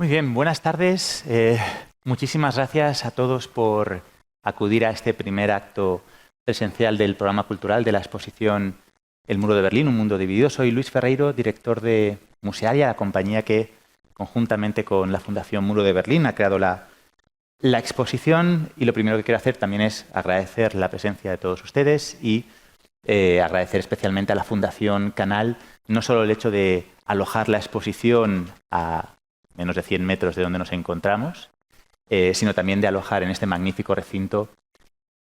Muy bien, buenas tardes. Muchísimas gracias a todos por acudir a este primer acto presencial del programa cultural de la exposición El Muro de Berlín, un mundo dividido. Soy Luis Ferreiro, director de Musealia, la compañía que conjuntamente con la Fundación Muro de Berlín ha creado la exposición, y lo primero que quiero hacer también es agradecer la presencia de todos ustedes y agradecer especialmente a la Fundación Canal no solo el hecho de alojar la exposición a menos de 100 metros de donde nos encontramos, sino también de alojar en este magnífico recinto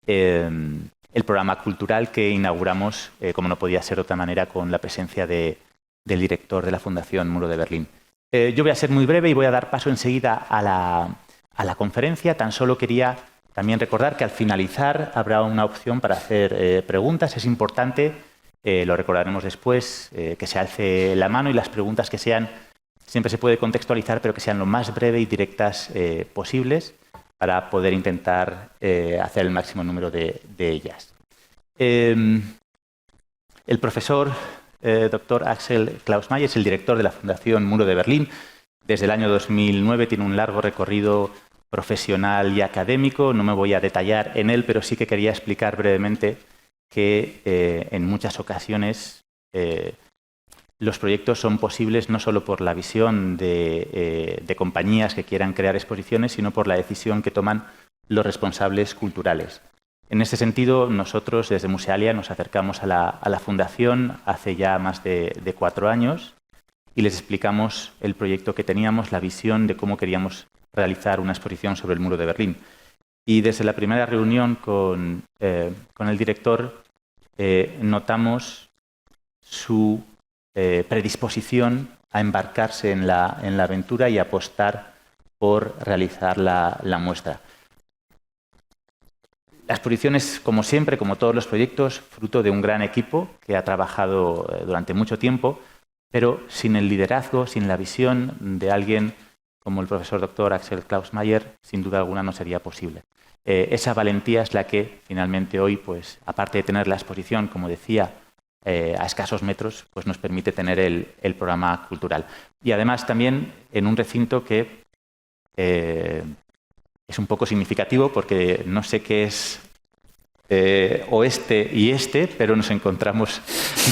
el programa cultural que inauguramos, como no podía ser de otra manera, con la presencia del director de la Fundación Muro de Berlín. Yo voy a ser muy breve y voy a dar paso enseguida a la conferencia. Tan solo quería también recordar que al finalizar habrá una opción para hacer preguntas. Es importante, lo recordaremos después, que se alce la mano y las preguntas que sean, siempre se puede contextualizar, pero que sean lo más breve y directas posibles para poder intentar hacer el máximo número de ellas. El profesor Dr. Axel Klausmeier es el director de la Fundación Muro de Berlín. Desde el año 2009 tiene un largo recorrido profesional y académico. No me voy a detallar en él, pero sí que quería explicar brevemente que en muchas ocasiones los proyectos son posibles no solo por la visión de compañías que quieran crear exposiciones, sino por la decisión que toman los responsables culturales. En este sentido, nosotros desde Musealia nos acercamos a la Fundación hace ya más de 4 años y les explicamos el proyecto que teníamos, la visión de cómo queríamos realizar una exposición sobre el Muro de Berlín. Y desde la primera reunión con el director notamos su predisposición a embarcarse en la aventura y apostar por realizar la muestra. La exposición es, como siempre, como todos los proyectos, fruto de un gran equipo que ha trabajado durante mucho tiempo, pero sin el liderazgo, sin la visión de alguien como el profesor Dr. Axel Klausmeier, sin duda alguna no sería posible. Esa valentía es la que finalmente hoy, pues, aparte de tener la exposición, como decía, a escasos metros, pues nos permite tener el programa cultural. Y además también en un recinto que es un poco significativo porque no sé qué es oeste y este, pero nos encontramos,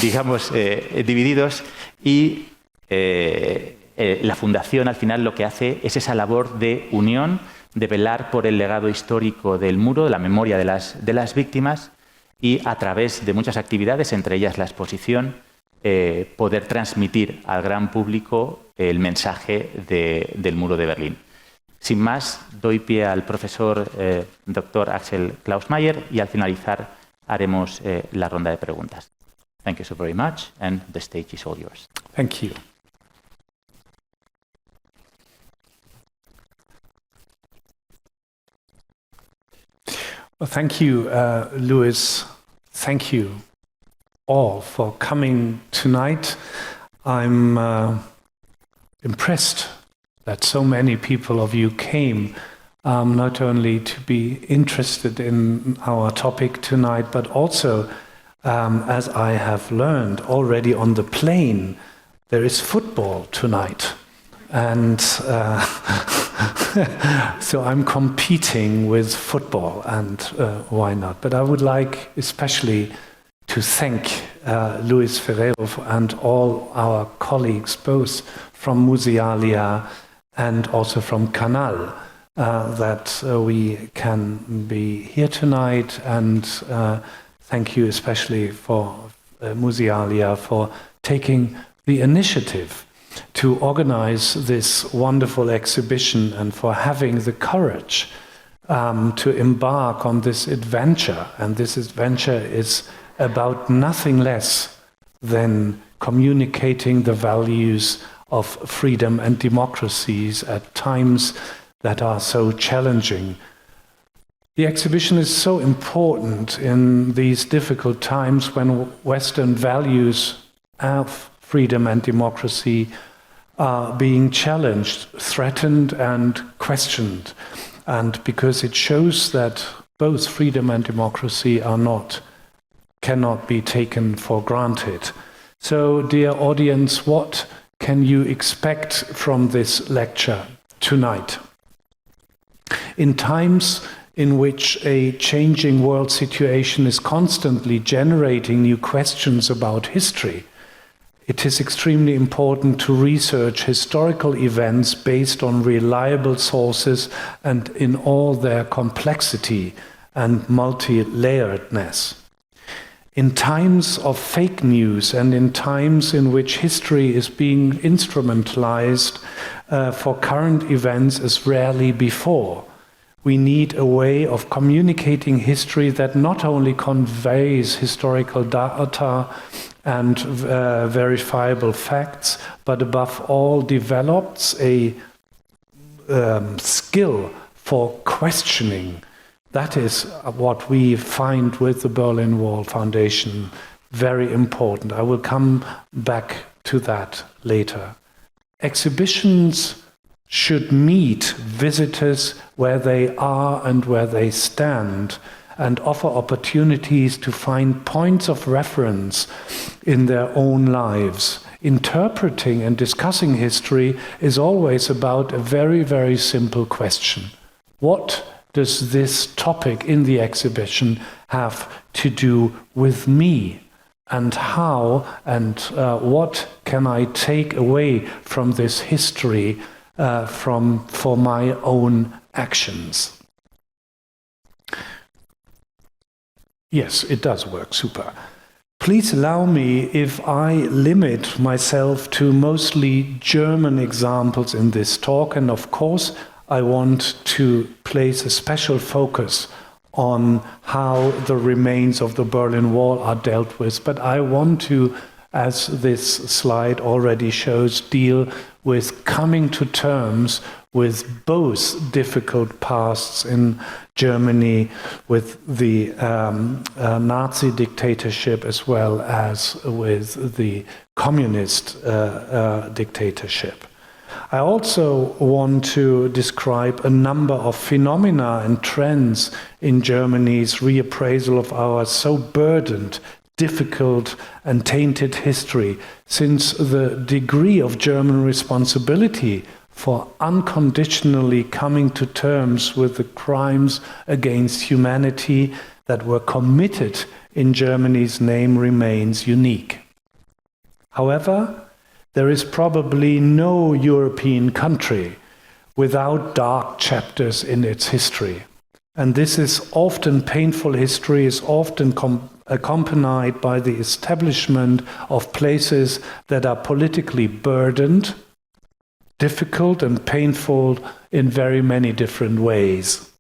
digamos, divididos y la Fundación al final lo que hace es esa labor de unión, de velar por el legado histórico del muro, de la memoria de las víctimas, y a través de muchas actividades, entre ellas la exposición, poder transmitir al gran público el mensaje del Muro de Berlín. Sin más, doy pie al profesor Dr. Axel Klausmeier y al finalizar haremos la ronda de preguntas. Thank you so very much, and the stage is all yours. Thank you. Well, thank you, Luis. Thank you all for coming tonight. I'm impressed that so many people of you came, not only to be interested in our topic tonight, but also, as I have learned already on the plane, there is football tonight. And so I'm competing with football, and why not? But I would like especially to thank Luis Ferreiro and all our colleagues, both from Musealia and also from Canal, that we can be here tonight, and thank you especially for Musealia for taking the initiative to organize this wonderful exhibition and for having the courage to embark on this adventure. And this adventure is about nothing less than communicating the values of freedom and democracies at times that are so challenging. The exhibition is so important in these difficult times when Western values of freedom and democracy are being challenged, threatened and questioned. And because it shows that both freedom and democracy cannot be taken for granted. So, dear audience, what can you expect from this lecture tonight. In times in which a changing world situation is constantly generating new questions about history, it is extremely important to research historical events based on reliable sources and in all their complexity and multi-layeredness. In times of fake news and in times in which history is being instrumentalized for current events as rarely before, we need a way of communicating history that not only conveys historical data and verifiable facts, but above all develops a skill for questioning. That is what we find with the Berlin Wall Foundation very important. I will come back to that later. Exhibitions should meet visitors where they are and where they stand, and offer opportunities to find points of reference in their own lives. Interpreting and discussing history is always about a very, very simple question. What does this topic in the exhibition have to do with me? And how and what can I take away from this history for my own actions? Yes, it does work, super. Please allow me if I limit myself to mostly German examples in this talk, and of course I want to place a special focus on how the remains of the Berlin Wall are dealt with, but I want to, as this slide already shows, deal with coming to terms with both difficult pasts in Germany, with the Nazi dictatorship as well as with the communist dictatorship. I also want to describe a number of phenomena and trends in Germany's reappraisal of our so burdened, difficult and tainted history, since the degree of German responsibility for unconditionally coming to terms with the crimes against humanity that were committed in Germany's name remains unique. However, there is probably no European country without dark chapters in its history. And this is often painful history, is often accompanied by the establishment of places that are politically burdened, difficult and painful in very many different ways.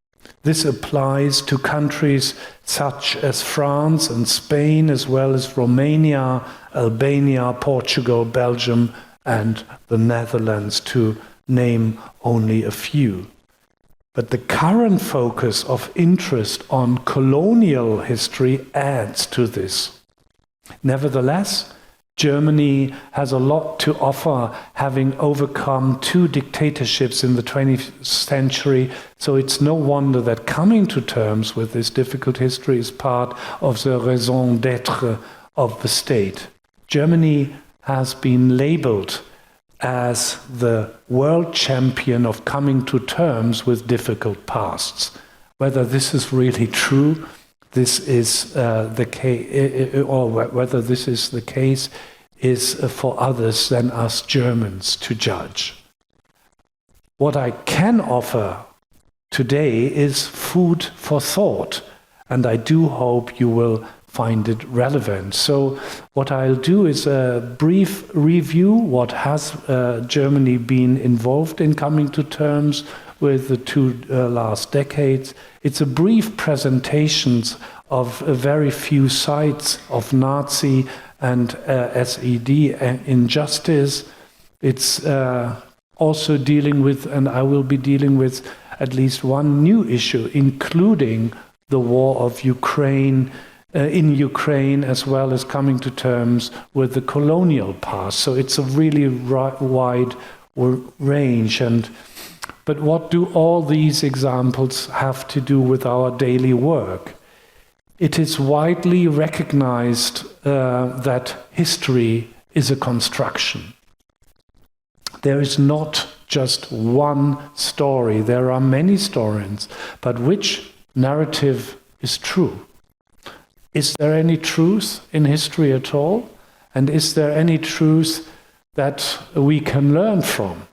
This applies to countries such as France and Spain, as well as Romania, Albania, Portugal, Belgium, and the Netherlands, to name only a few. But the current focus of interest on colonial history adds to this. Nevertheless, Germany has a lot to offer, having overcome 2 dictatorships in the 20th century, so it's no wonder that coming to terms with this difficult history is part of the raison d'être of the state. Germany has been labeled as the world champion of coming to terms with difficult pasts. Whether this is really true, this is the case, or whether this is the case, is for others than us Germans to judge. What I can offer today is food for thought, and I do hope you will find it relevant. So what I'll do is a brief review what has Germany been involved in coming to terms with the 2 last decades. It's a brief presentation of very few sites of Nazi and SED injustice. It's also dealing with, and I will be dealing with, at least one new issue, including the war of Ukraine, in Ukraine, as well as coming to terms with the colonial past. So it's a really wide range. But what do all these examples have to do with our daily work? It is widely recognized that history is a construction. There is not just one story. There are many stories, but which narrative is true? Is there any truth in history at all? And is there any truth that we can learn from?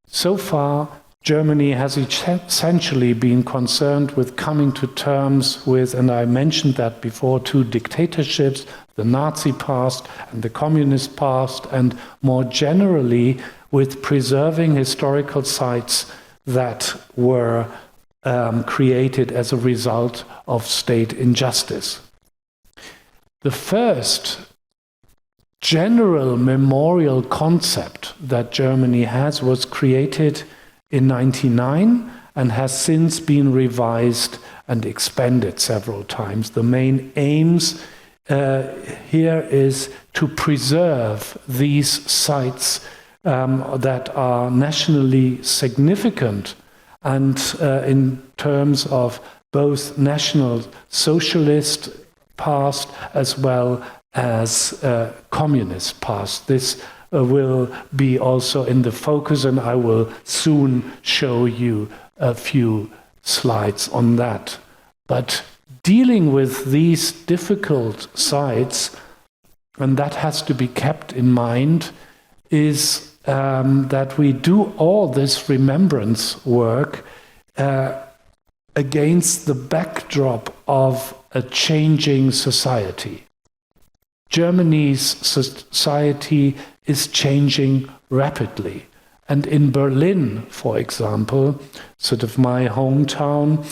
So far, Germany has essentially been concerned with coming to terms with, and I mentioned that before, two dictatorships, the Nazi past and the communist past, and more generally with preserving historical sites that were created as a result of state injustice. The first general memorial concept that Germany has was created in 1999 and has since been revised and expanded several times. The main aims here is to preserve these sites that are nationally significant and in terms of both national socialist past as well as communist past. This will be also in the focus, and I will soon show you a few slides on that. But dealing with these difficult sites, and that has to be kept in mind, is that we do all this remembrance work against the backdrop of a changing society. Germany's society is changing rapidly. And in Berlin, for example, sort of my hometown,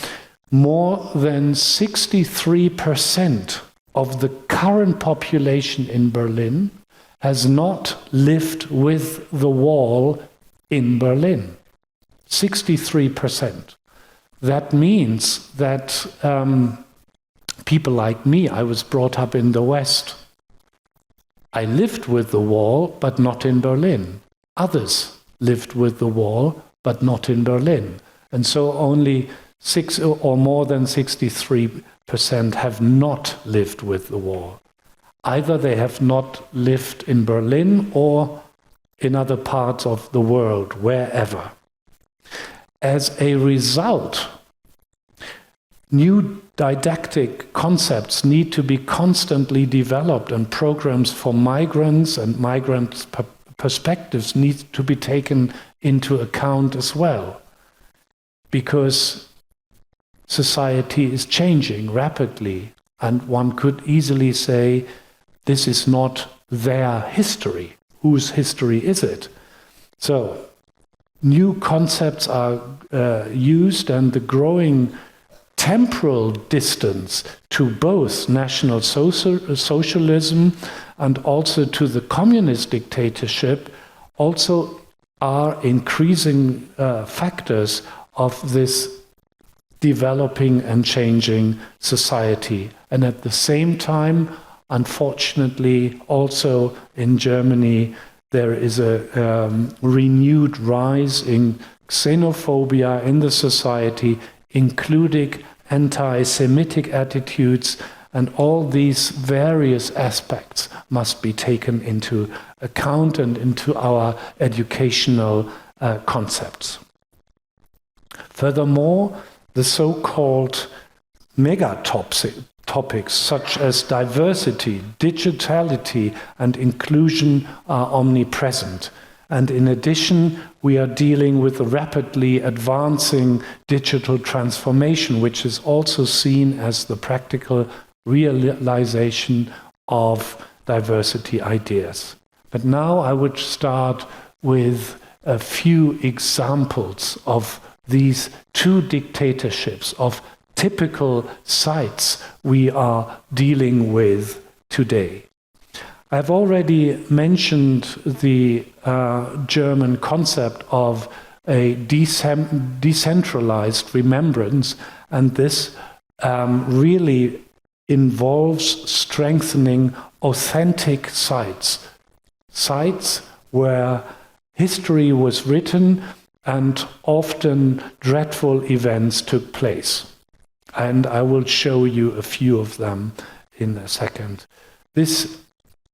more than 63% of the current population in Berlin has not lived with the wall in Berlin. 63%. That means that people like me, I was brought up in the West. I lived with the wall, but not in Berlin. Others lived with the wall, but not in Berlin. And so only 6 or more than 63% have not lived with the wall. Either they have not lived in Berlin or in other parts of the world, wherever. As a result, new didactic concepts need to be constantly developed, and programs for migrants and migrant perspectives need to be taken into account as well. Because society is changing rapidly, and one could easily say, this is not their history. Whose history is it? So, new concepts are used, and the growing temporal distance to both national socialism and also to the communist dictatorship also are increasing factors of this developing and changing society. And at the same time, unfortunately, also in Germany, there is a renewed rise in xenophobia in the society, including anti-Semitic attitudes, and all these various aspects must be taken into account and into our educational concepts. Furthermore, the so-called megatopics such as diversity, digitality, and inclusion are omnipresent. And in addition, we are dealing with a rapidly advancing digital transformation, which is also seen as the practical realization of diversity ideas. But now I would start with a few examples of these two dictatorships, of typical sites we are dealing with today. I've already mentioned the German concept of a decentralized remembrance, and this really involves strengthening authentic sites, sites where history was written and often dreadful events took place. And I will show you a few of them in a second. This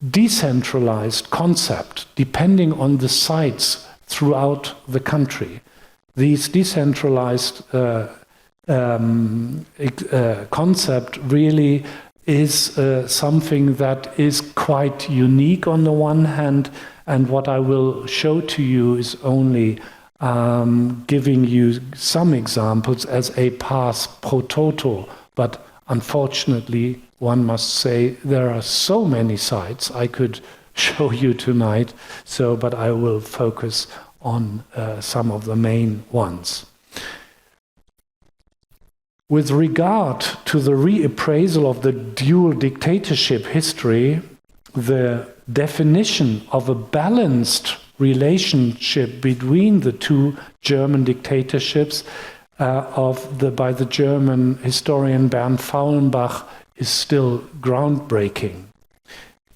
decentralized concept, depending on the sites throughout the country. These decentralized concept really is something that is quite unique on the one hand, and what I will show to you is only giving you some examples as a pass pro toto, but unfortunately one must say there are so many sites I could show you tonight, but I will focus on some of the main ones. With regard to the reappraisal of the dual dictatorship history, the definition of a balanced relationship between the two German dictatorships by the German historian Bernd Faulenbach is still groundbreaking.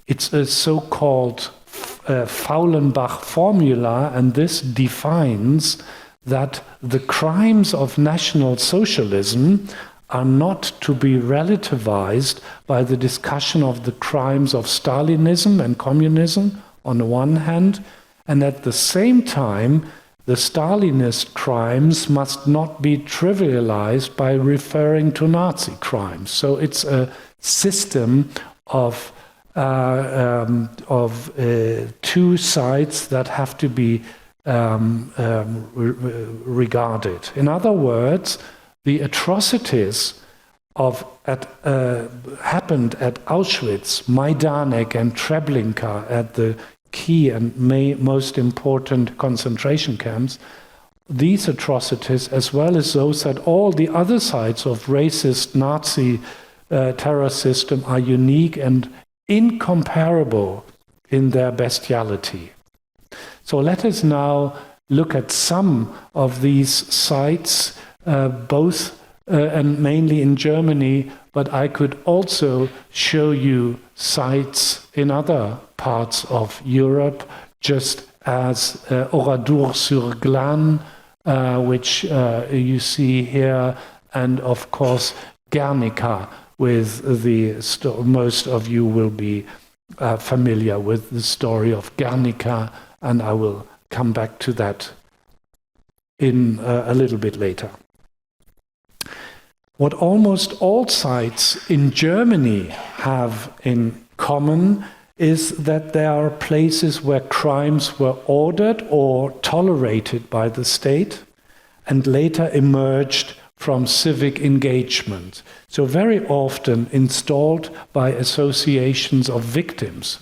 It's a so-called Faulenbach formula, and this defines that the crimes of National Socialism are not to be relativized by the discussion of the crimes of Stalinism and communism on the one hand, and at the same time, the Stalinist crimes must not be trivialized by referring to Nazi crimes. So it's a system of two sides that have to be regarded. In other words, the atrocities happened at Auschwitz, Majdanek, and Treblinka, at the key and most important concentration camps. These atrocities, as well as those at all the other sides of racist Nazi terror system, are unique and incomparable in their bestiality. So let us now look at some of these sites, both and mainly in Germany, but I could also show you sites in other parts of Europe, just as Oradour-sur-Glane, which you see here, and of course Guernica, with most of you will be familiar with the story of Guernica, and I will come back to that in a little bit later. What almost all sites in Germany have in common is that there are places where crimes were ordered or tolerated by the state and later emerged from civic engagement. So very often installed by associations of victims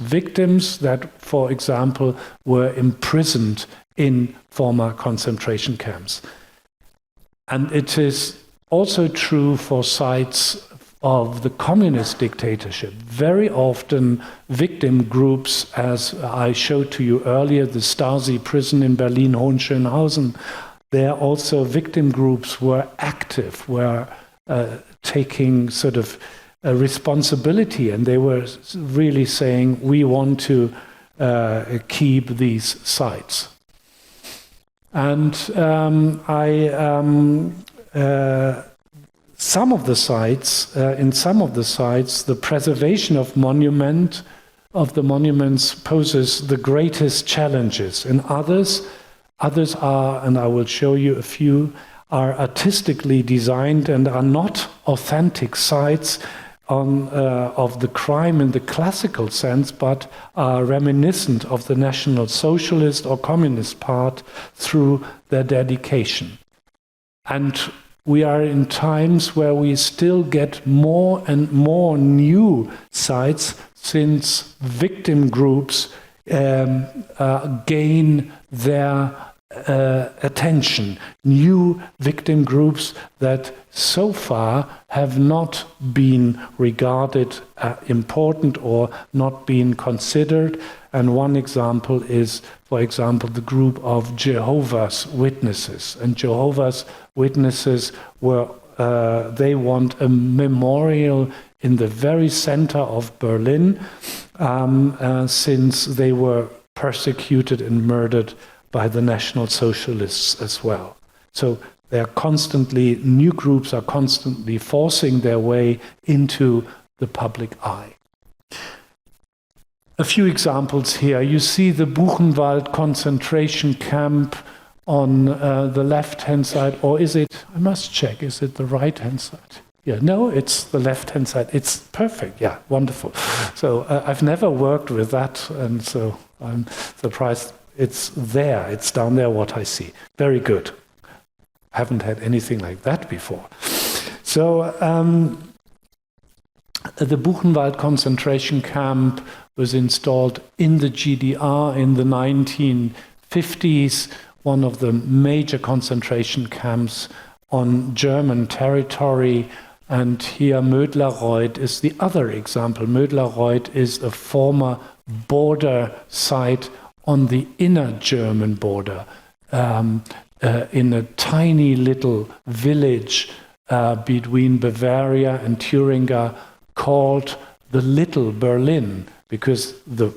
that, for example, were imprisoned in former concentration camps. And it is also true for sites of the communist dictatorship. Very often victim groups, as I showed to you earlier, the Stasi prison in Berlin, Hohenschönhausen, there also victim groups were active, were taking sort of a responsibility, and they were really saying, we want to keep these sites. And some of the sites, the preservation of the monuments poses the greatest challenges. In others are, and I will show you a few, are artistically designed and are not authentic sites of the crime in the classical sense, but are reminiscent of the National Socialist or Communist part through their dedication. And we are in times where we still get more and more new sites, since victim groups gain their attention. New victim groups that so far have not been regarded important or not been considered. And one example is, for example, the group of Jehovah's Witnesses. And Jehovah's Witnesses they want a memorial in the very center of Berlin, since they were persecuted and murdered by the National Socialists as well. So new groups are constantly forcing their way into the public eye. A few examples here. You see the Buchenwald concentration camp on the left-hand side, or is it, I must check, is it the right-hand side? Yeah, no, it's the left-hand side. It's perfect, yeah, wonderful. So I've never worked with that, and so I'm surprised it's there, it's down there what I see. Very good. Haven't had anything like that before. So the Buchenwald concentration camp was installed in the GDR in the 1950s, one of the major concentration camps on German territory. And here Mödlareuth is the other example. Mödlareuth is a former border site on the inner German border, in a tiny little village between Bavaria and Thuringia called the Little Berlin, because the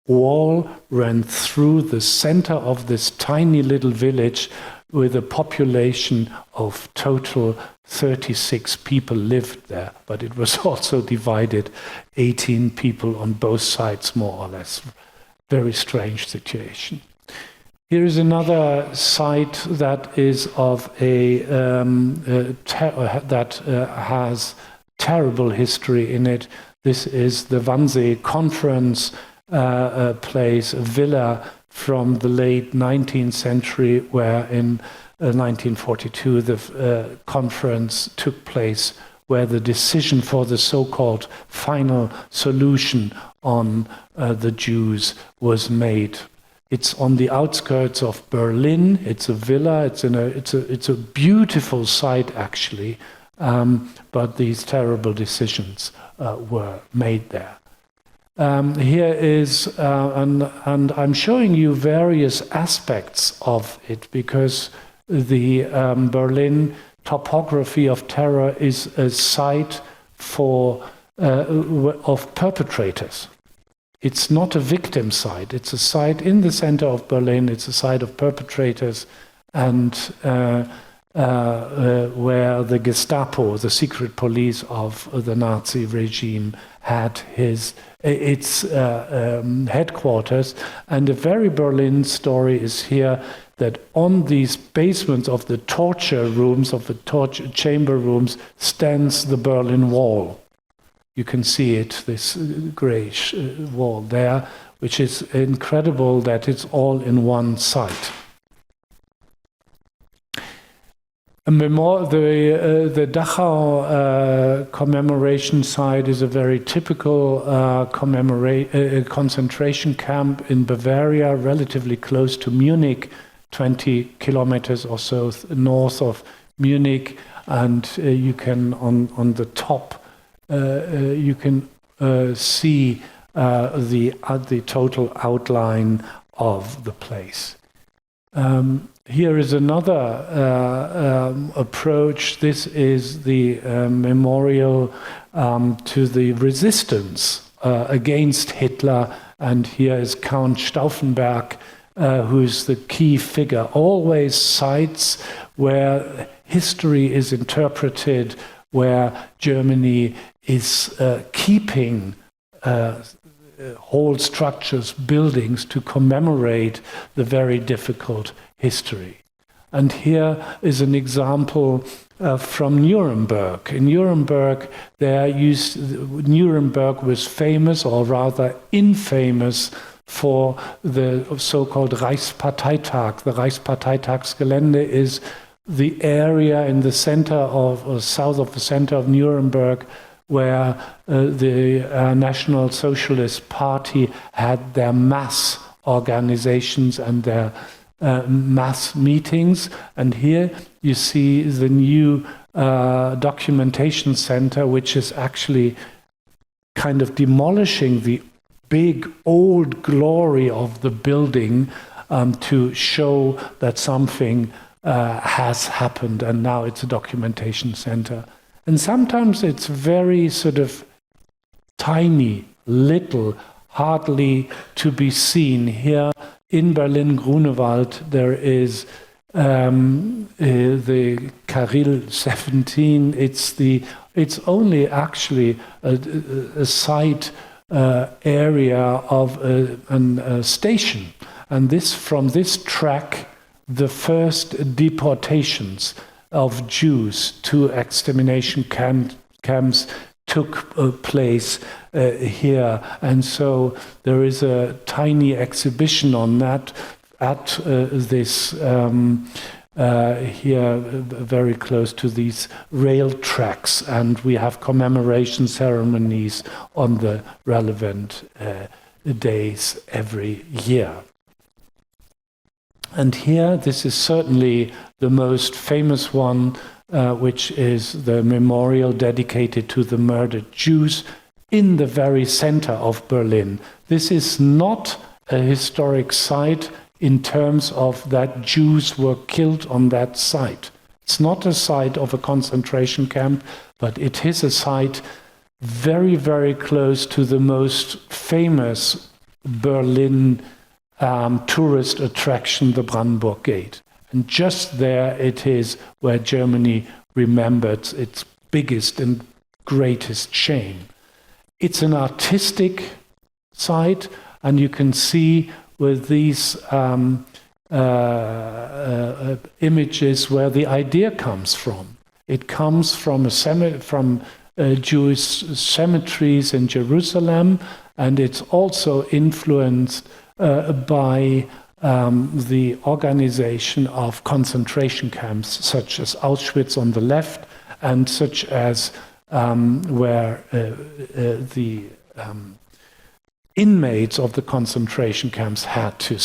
wall ran through the center of this tiny little village with a population of total 36 people lived there, but it was also divided 18 people on both sides, more or less. Very strange situation. Here is another site that is of that has terrible history in it. This is the Wannsee Conference place, a villa from the late 19th century, where in 1942 the conference took place, where the decision for the so-called final solution on the Jews was made. It's on the outskirts of Berlin. It's a villa. It's a beautiful site actually, but these terrible decisions were made there. Here is, and I'm showing you various aspects of it, because the Berlin topography of terror is a site for of perpetrators. It's not a victim site. It's a site in the center of Berlin. It's a site of perpetrators, and where the Gestapo, the secret police of the Nazi regime, had its headquarters. And a very Berlin story is here, that on these basements of the torture rooms, of the torture chamber rooms, stands the Berlin Wall. You can see it, this grayish wall there, which is incredible that it's all in one site. The Dachau commemoration site is a very typical concentration camp in Bavaria, relatively close to Munich, 20 kilometers or so north of Munich, and you can on the top you can see the total outline of the place. Here is another approach. This is the memorial to the resistance against Hitler, and here is Count Stauffenberg, who is the key figure. Always sites where history is interpreted, where Germany is keeping whole structures, buildings, to commemorate the very difficult history. And here is an example from Nuremberg. In Nuremberg, Nuremberg was famous, or rather infamous, for the so-called Reichsparteitag. The Reichsparteitagsgelände is the area in the center of, or south of the center of Nuremberg, where the National Socialist Party had their mass organizations and their mass meetings. And here you see the new documentation center, which is actually kind of demolishing the big old glory of the building to show that something has happened, and now it's a documentation center. And sometimes it's very sort of tiny, little, hardly to be seen. Here in Berlin-Grunewald there is the Carril 17. It's only actually a site area of a station. And from this track, the first deportations of Jews to extermination camps took place here. And so there is a tiny exhibition on that at this here, very close to these rail tracks, and we have commemoration ceremonies on the relevant days every year. And here, this is certainly the most famous one, which is the memorial dedicated to the murdered Jews in the very center of Berlin. This is not a historic site in terms of that Jews were killed on that site. It's not a site of a concentration camp, but it is a site very, very close to the most famous Berlin tourist attraction, the Brandenburg Gate. And just there it is where Germany remembered its biggest and greatest shame. It's an artistic site, and you can see with these images where the idea comes from. It comes from Jewish cemeteries in Jerusalem, and it's also influenced by the organization of concentration camps, such as Auschwitz on the left, and such as where the inmates of the concentration camps had to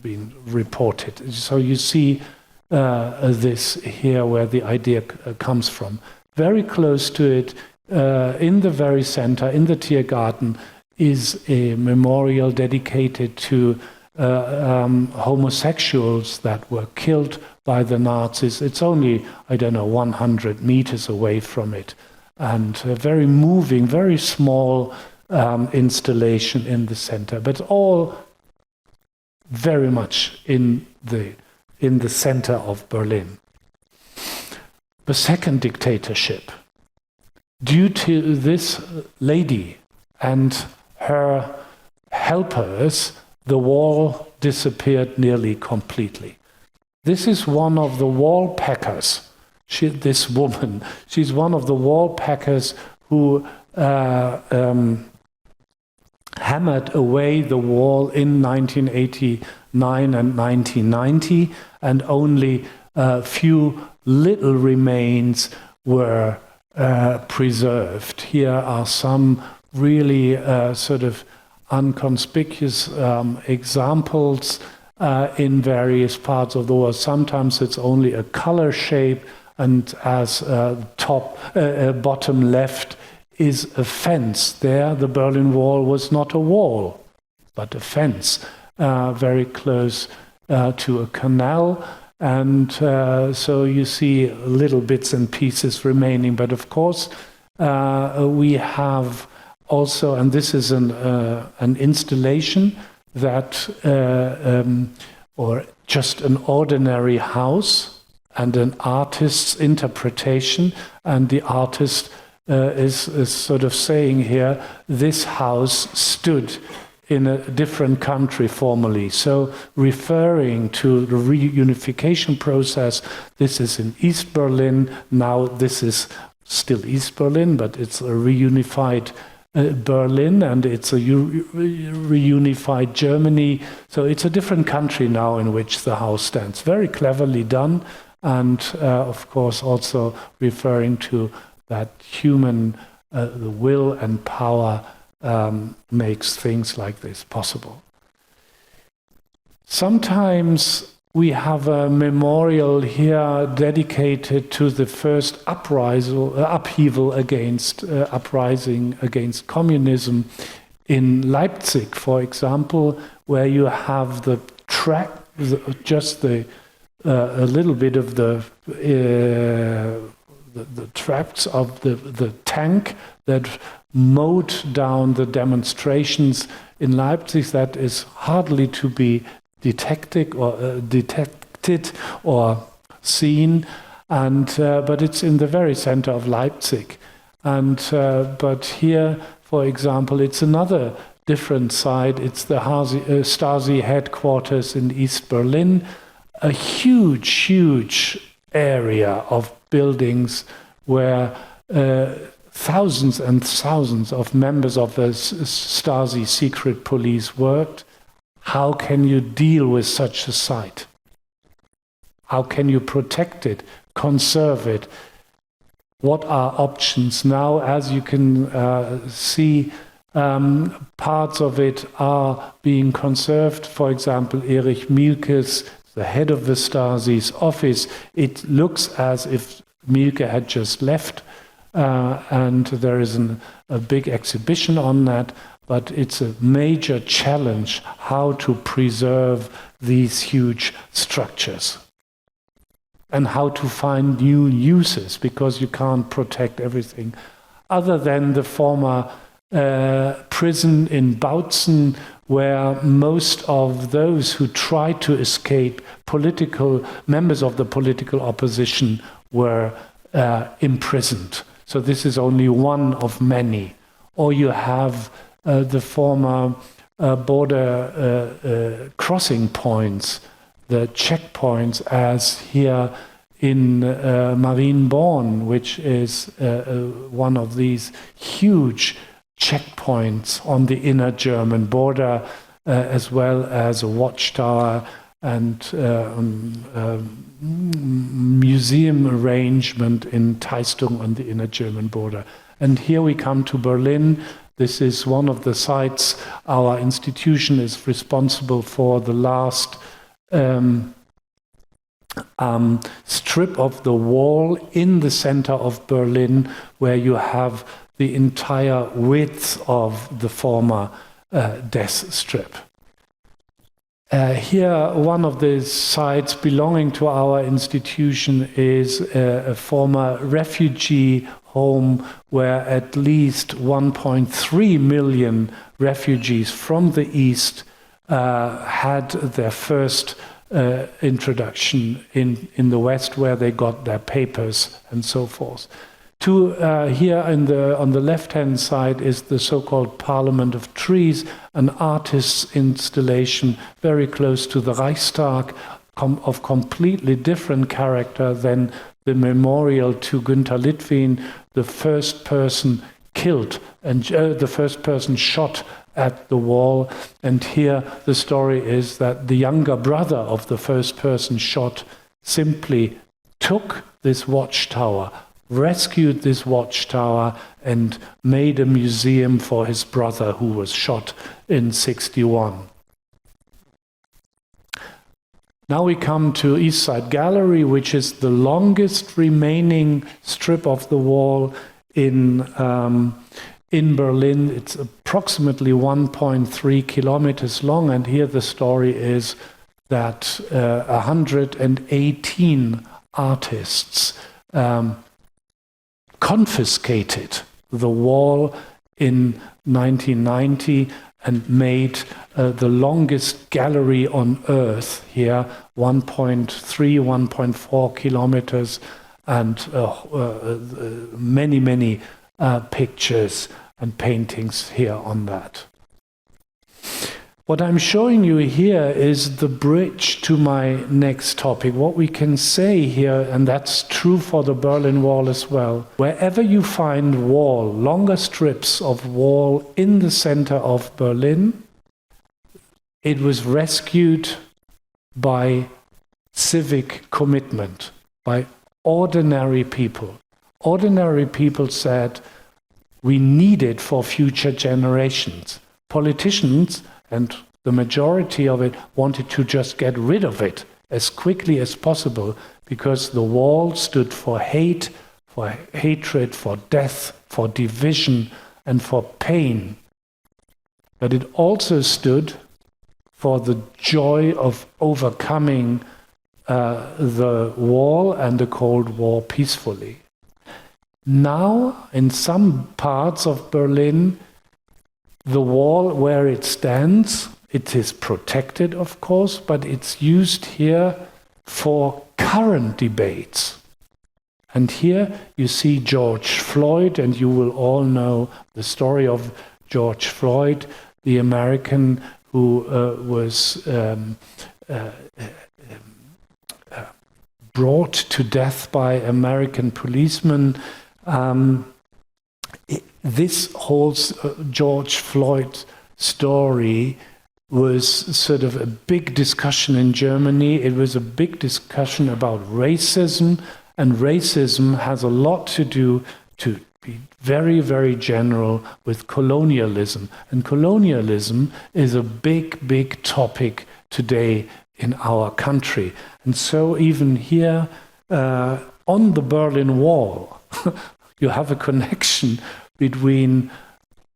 be reported. So you see this here where the idea comes from. Very close to it, in the very center, in the Tiergarten, is a memorial dedicated to homosexuals that were killed by the Nazis. It's only, 100 meters away from it. And a very moving, very small installation in the center, but all very much in the center of Berlin. The second dictatorship. Due to this lady and her helpers, the wall disappeared nearly completely. This is one of the wall packers. This woman, she's one of the wall packers who hammered away the wall in 1989 and 1990, and only a few little remains were preserved. Here are some really sort of unconspicuous examples in various parts of the world. Sometimes it's only a color shape, and as bottom left is a fence. There, the Berlin Wall was not a wall, but a fence, very close to a canal. And so you see little bits and pieces remaining. But of course, we have also, and this is an installation that, or just an ordinary house and an artist's interpretation, and the artist is sort of saying here, this house stood in a different country formerly. So referring to the reunification process, this is in East Berlin. Now this is still East Berlin, but it's a reunified Berlin, and it's a reunified Germany. So it's a different country now in which the house stands. Very cleverly done, and of course also referring to that human the will and power makes things like this possible. Sometimes we have a memorial here dedicated to the first upheaval against uprising against communism in Leipzig, for example, where you have the track, just a little bit of the tracks of the tank that mowed down the demonstrations in Leipzig. That is hardly to be detected or seen, and but it's in the very center of Leipzig. And but here, for example, it's another different site. It's the Stasi headquarters in East Berlin, a huge area of buildings where thousands and thousands of members of the Stasi secret police worked. How can you deal with such a site? How can you protect it, conserve it? What are options now? As you can see, parts of it are being conserved. For example, Erich Mielke's, the head of the Stasi's office, it looks as if Mielke had just left, and there is a big exhibition on that, but it's a major challenge how to preserve these huge structures and how to find new uses, because you can't protect everything. Other than the former prison in Bautzen, where most of those who tried to escape, members of the political opposition, were imprisoned. So this is only one of many. Or you have the former border crossing points, the checkpoints, as here in Marienborn, which is one of these huge checkpoints on the inner German border, as well as a watchtower and museum arrangement in Teistung on the inner German border. And here we come to Berlin. This is one of the sites our institution is responsible for, the last strip of the wall in the center of Berlin, where you have the entire width of the former death strip. Here, one of the sites belonging to our institution is a former refugee home where at least 1.3 million refugees from the East had their first introduction in the West, where they got their papers and so forth. Here on the left-hand side is the so-called Parliament of Trees, an artist's installation very close to the Reichstag, of completely different character than the memorial to Günther Litvin, the first person killed and the first person shot at the wall. And here the story is that the younger brother of the first person shot simply took this watchtower, rescued this watchtower, and made a museum for his brother who was shot in 1961. Now we come to East Side Gallery, which is the longest remaining strip of the wall in Berlin. It's approximately 1.3 kilometers long, and here the story is that 118 artists confiscated the wall in 1990 and made the longest gallery on earth here, 1.4 kilometers, and many pictures and paintings here on that. What I'm showing you here is the bridge to my next topic. What we can say here, and that's true for the Berlin Wall as well, wherever you find wall, longer strips of wall in the center of Berlin, it was rescued by civic commitment, by ordinary people. Ordinary people said, we need it for future generations. Politicians, and the majority of it, wanted to just get rid of it as quickly as possible, because the wall stood for hate, for hatred, for death, for division, and for pain. But it also stood for the joy of overcoming the wall and the Cold War peacefully. Now, in some parts of Berlin, the wall where it stands, it is protected, of course, but it's used here for current debates. And here you see George Floyd, and you will all know the story of George Floyd, the American who was brought to death by American policemen. This whole George Floyd story was sort of a big discussion in Germany. It was a big discussion about racism, and racism has a lot to do, to be very, very general, with colonialism. And colonialism is a big, big topic today in our country. And so even here on the Berlin Wall, you have a connection between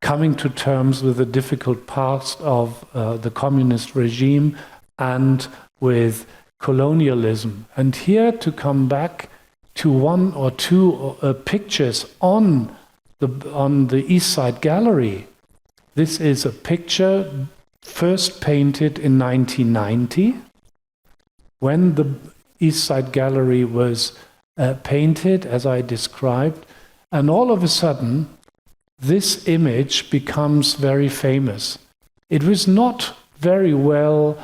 coming to terms with the difficult past of the communist regime and with colonialism. And here, to come back to one or two pictures on the East Side Gallery. This is a picture first painted in 1990, when the East Side Gallery was painted, as I described, and all of a sudden, this image becomes very famous. It was not very well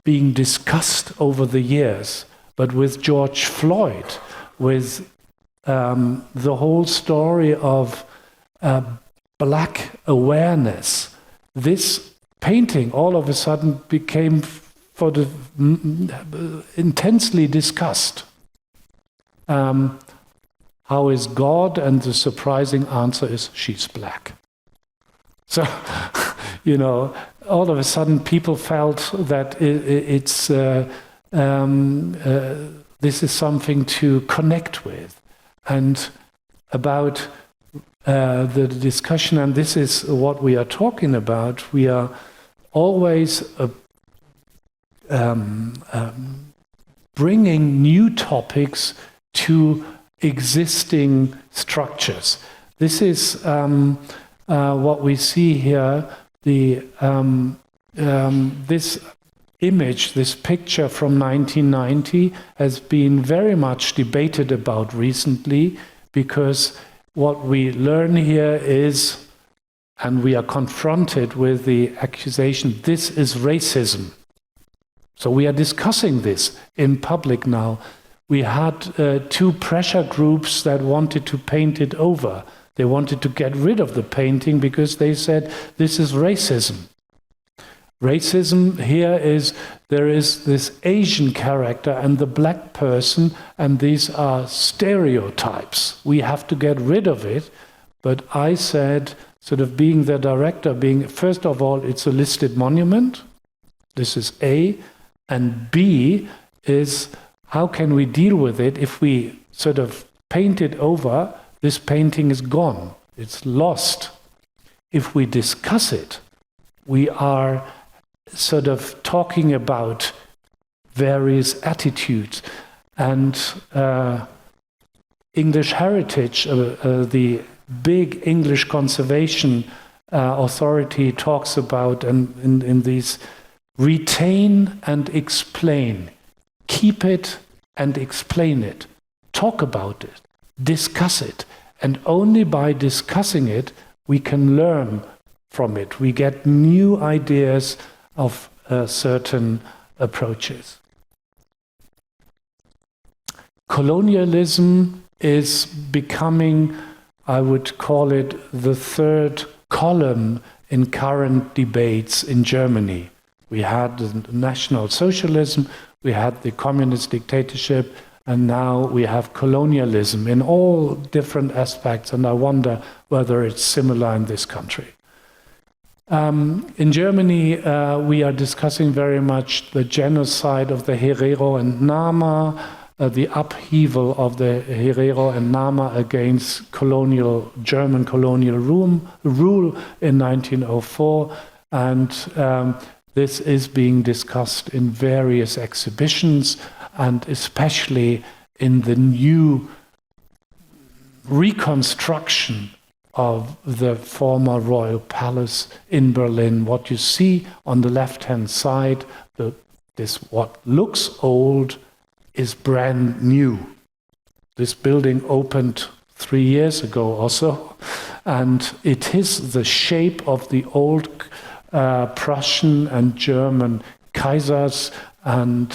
being discussed over the years, but with George Floyd, with the whole story of black awareness, this painting all of a sudden became intensely discussed. How is God? And the surprising answer is, she's black. So, all of a sudden people felt that this is something to connect with. And about the discussion, and this is what we are talking about, we are always bringing new topics to existing structures. This is what we see here. This image, this picture from 1990, has been very much debated about recently, because what we learn here is, and we are confronted with the accusation, this is racism. So we are discussing this in public now. We had two pressure groups that wanted to paint it over. They wanted to get rid of the painting because they said this is racism. Racism here is, there is this Asian character and the black person, and these are stereotypes. We have to get rid of it. But I said, sort of being the director, first of all, it's a listed monument. This is A. And B is, how can we deal with it if we sort of paint it over? This painting is gone. It's lost. If we discuss it, we are sort of talking about various attitudes. And English Heritage, the big English Conservation Authority, talks about, and in these, retain and explain. Keep it and explain it. Talk about it. Discuss it. And only by discussing it, we can learn from it. We get new ideas of certain approaches. Colonialism is becoming, I would call it, the third column in current debates in Germany. We had the National Socialism, we had the communist dictatorship, and now we have colonialism in all different aspects, and I wonder whether it's similar in this country. In Germany, we are discussing very much the genocide of the Herero and Nama, the upheaval of the Herero and Nama against German colonial rule in 1904, and this is being discussed in various exhibitions, and especially in the new reconstruction of the former royal palace in Berlin. What you see on the left-hand side, this what looks old is brand new. This building opened 3 years ago or so, and it is the shape of the old Prussian and German Kaisers and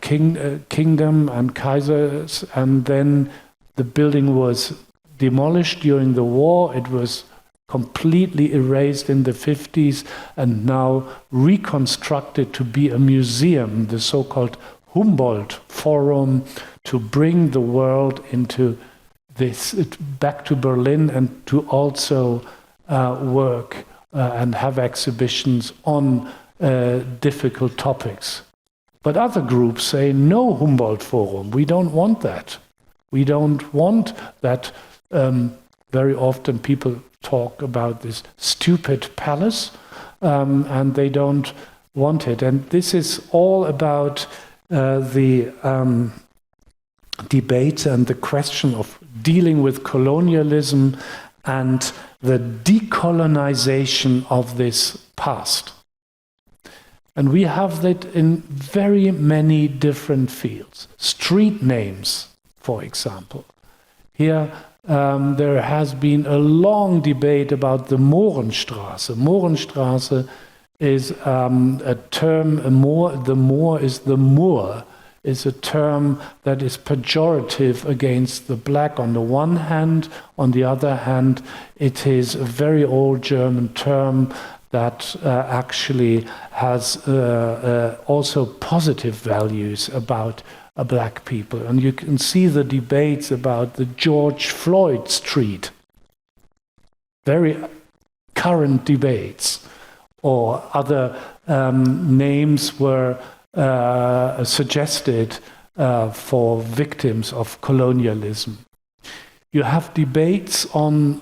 kingdom and Kaisers, and then the building was demolished during the war. It was completely erased in the 50s and now reconstructed to be a museum, the so-called Humboldt Forum, to bring the world into this, back to Berlin, and to also work and have exhibitions on difficult topics. But other groups say, no Humboldt Forum, we don't want that. We don't want that. Very often people talk about this stupid palace, and they don't want it. And this is all about the debate and the question of dealing with colonialism and the decolonization of this past. And we have that in very many different fields. Street names, for example. Here there has been a long debate about the Mohrenstraße. Mohrenstraße is a term, the Moor is the Moor, is a term that is pejorative against the black on the one hand. On the other hand, it is a very old German term that actually has also positive values about black people. And you can see the debates about the George Floyd Street. Very current debates. Or other names were suggested for victims of colonialism. You have debates on,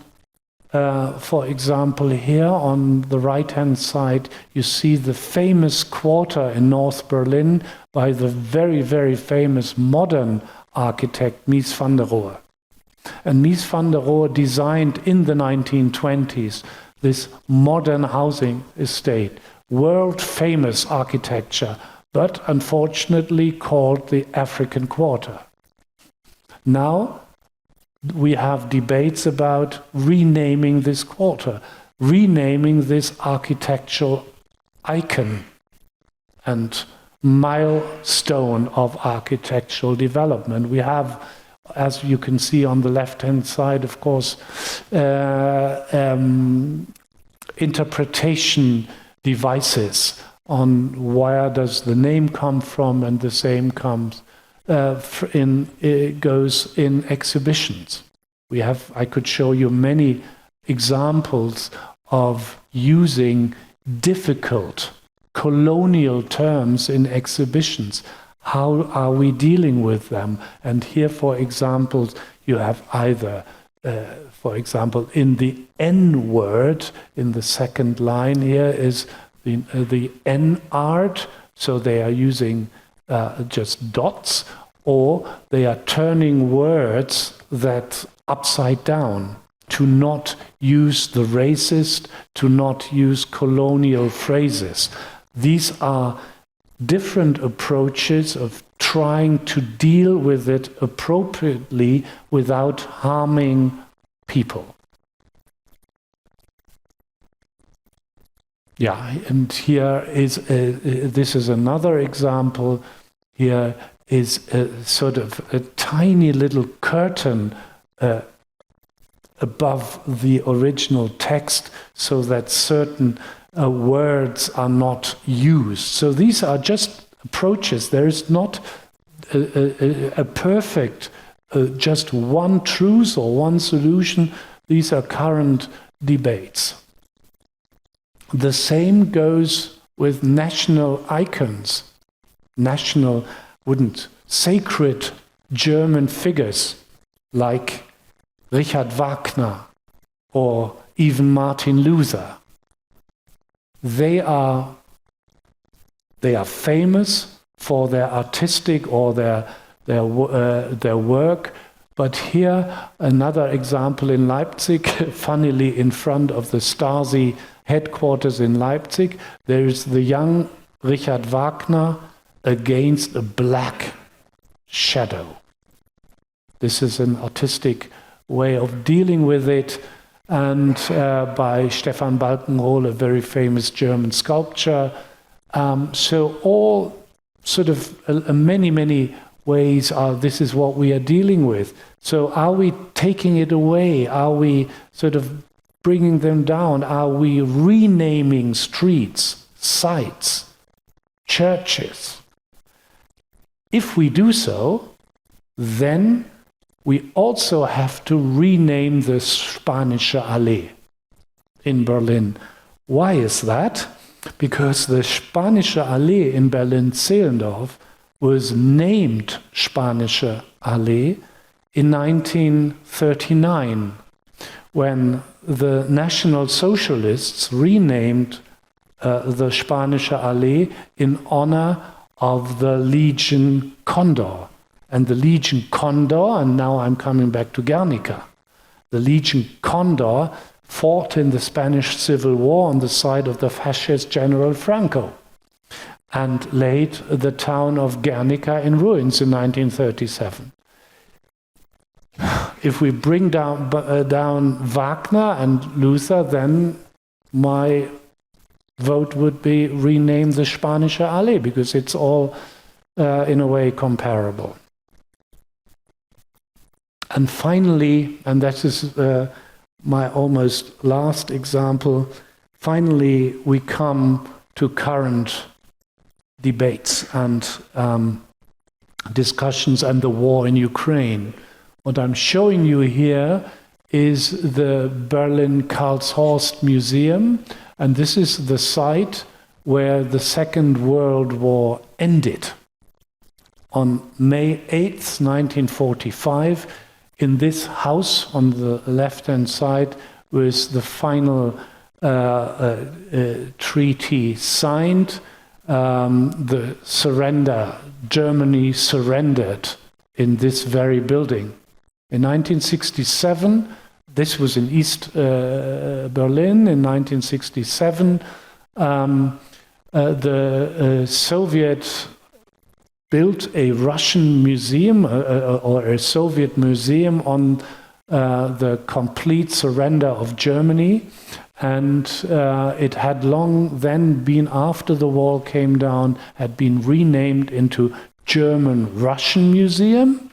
for example, here on the right-hand side, you see the famous quarter in North Berlin by the very, very famous modern architect Mies van der Rohe. And Mies van der Rohe designed in the 1920s this modern housing estate, world-famous architecture, but unfortunately called the African Quarter. Now we have debates about renaming this quarter, renaming this architectural icon and milestone of architectural development. We have, as you can see on the left-hand side, of course, interpretation devices on where does the name come from, and the same comes goes in exhibitions. I could show you many examples of using difficult colonial terms in exhibitions. How are we dealing with them? And here, for example, you have either, for example, in the N word, in the second line here is the N art, so they are using just dots, or they are turning words that upside down, to not use the racist, to not use colonial phrases. These are different approaches of trying to deal with it appropriately without harming people. Yeah, and here is this is another example. Here is a sort of a tiny little curtain above the original text, so that certain words are not used. So these are just approaches. There is not a perfect, just one truth or one solution. These are current debates. The same goes with national icons, sacred German figures like Richard Wagner or even Martin Luther. They are famous for their artistic or their work. But here, another example in Leipzig, funnily in front of the Stasi headquarters in Leipzig, there is the young Richard Wagner against a black shadow. This is an artistic way of dealing with it, and by Stefan Balkenhol, a very famous German sculptor. So all sort of many ways this is what we are dealing with. So are we taking it away? Are we sort of bringing them down? Are we renaming streets, sites, churches? If we do so, then we also have to rename the Spanische Allee in Berlin. Why is that? Because the Spanische Allee in Berlin-Zehlendorf was named Spanische Allee in 1939, when the National Socialists renamed the Spanische Allee in honor of the Legion Condor. And the Legion Condor, and now I'm coming back to Guernica, the Legion Condor fought in the Spanish Civil War on the side of the fascist General Franco and laid the town of Guernica in ruins in 1937. If we bring down Wagner and Luther, then my vote would be rename the Spanische Allee, because it's all in a way comparable. And finally, and that is my almost last example, finally we come to current debates and discussions and the war in Ukraine. What I'm showing you here is the Berlin Karlshorst Museum, and this is the site where the Second World War ended. On May 8th, 1945, in this house on the left-hand side was the final treaty signed. The surrender, Germany surrendered in this very building. In 1967, this was in East Berlin. In 1967, the Soviet built a Russian museum or a Soviet museum on the complete surrender of Germany. And it had long then been, after the wall came down, had been renamed into German-Russian Museum.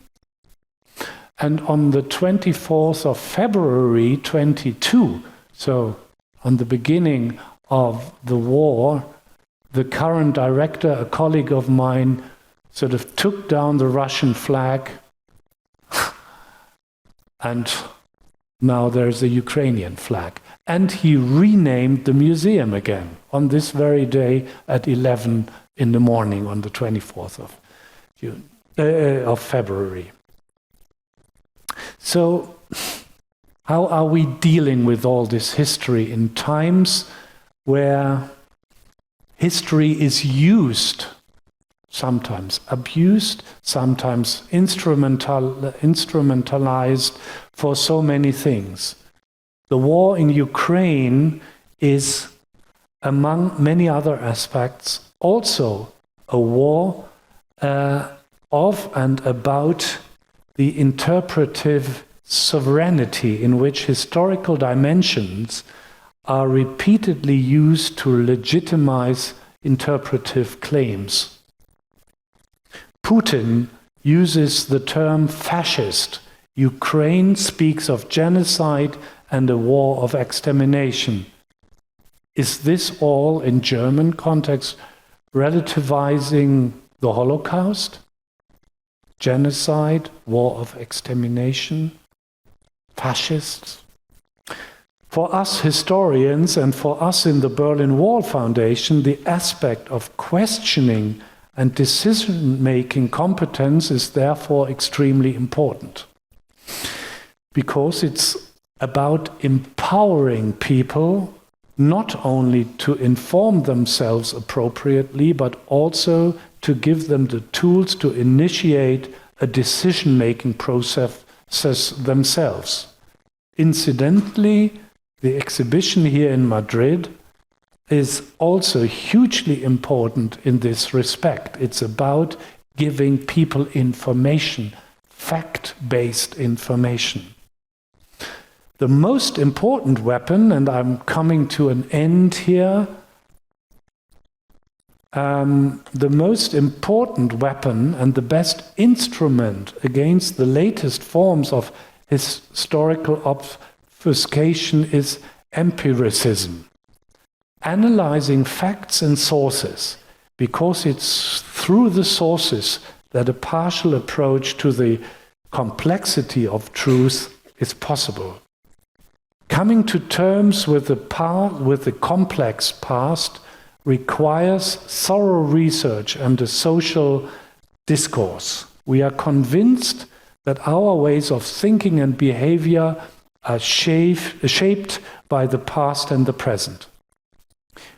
And on the 24th of February 22, so on the beginning of the war, the current director, a colleague of mine, sort of took down the Russian flag, and now there's a Ukrainian flag. And he renamed the museum again on this very day at 11 in the morning on the 24th of February. So how are we dealing with all this history in times where history is used, sometimes abused, sometimes instrumentalized for so many things? The war in Ukraine is, among many other aspects, also a war of and about the interpretive sovereignty in which historical dimensions are repeatedly used to legitimize interpretive claims. Putin uses the term fascist. Ukraine speaks of genocide and a war of extermination. Is this all, in German context, relativizing the Holocaust? Genocide, war of extermination, fascists? For us historians and for us in the Berlin Wall Foundation, the aspect of questioning and decision-making competence is therefore extremely important, because it's about empowering people not only to inform themselves appropriately, but also to give them the tools to initiate a decision-making process themselves. Incidentally, the exhibition here in Madrid is also hugely important in this respect. It's about giving people information, fact-based information. The most important weapon, and I'm coming to an end here, the most important weapon and the best instrument against the latest forms of historical obfuscation is empiricism. Analyzing facts and sources, because it's through the sources that a partial approach to the complexity of truth is possible. Coming to terms with the complex past requires thorough research and a social discourse. We are convinced that our ways of thinking and behavior are shaped by the past and the present.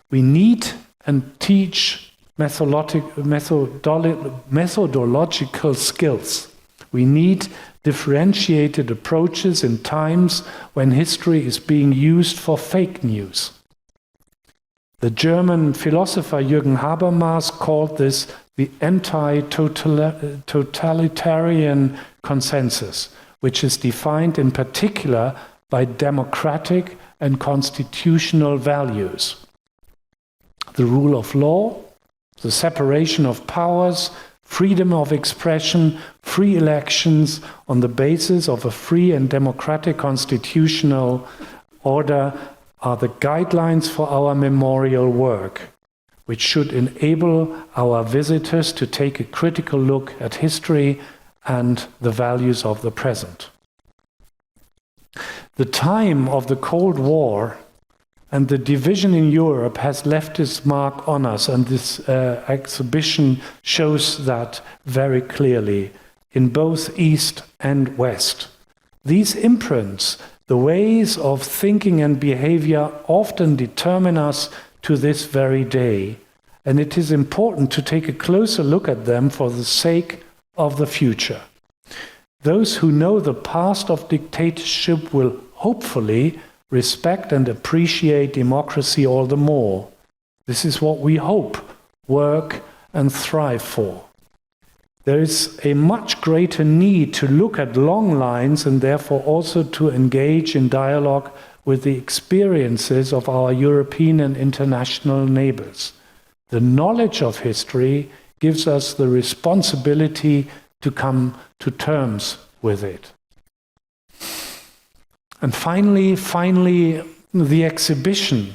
We need and teach methodological skills. We need differentiated approaches in times when history is being used for fake news. The German philosopher Jürgen Habermas called this the anti-totalitarian consensus, which is defined in particular by democratic and constitutional values. The rule of law, the separation of powers, freedom of expression, free elections on the basis of a free and democratic constitutional order are the guidelines for our memorial work, which should enable our visitors to take a critical look at history and the values of the present. The time of the Cold War and the division in Europe has left its mark on us, and this exhibition shows that very clearly in both East and West. These imprints, the ways of thinking and behavior, often determine us to this very day, and it is important to take a closer look at them for the sake of the future. Those who know the past of dictatorship will hopefully respect and appreciate democracy all the more. This is what we hope, work, and thrive for. There is a much greater need to look at long lines and therefore also to engage in dialogue with the experiences of our European and international neighbors. The knowledge of history gives us the responsibility to come to terms with it. And finally, the exhibition,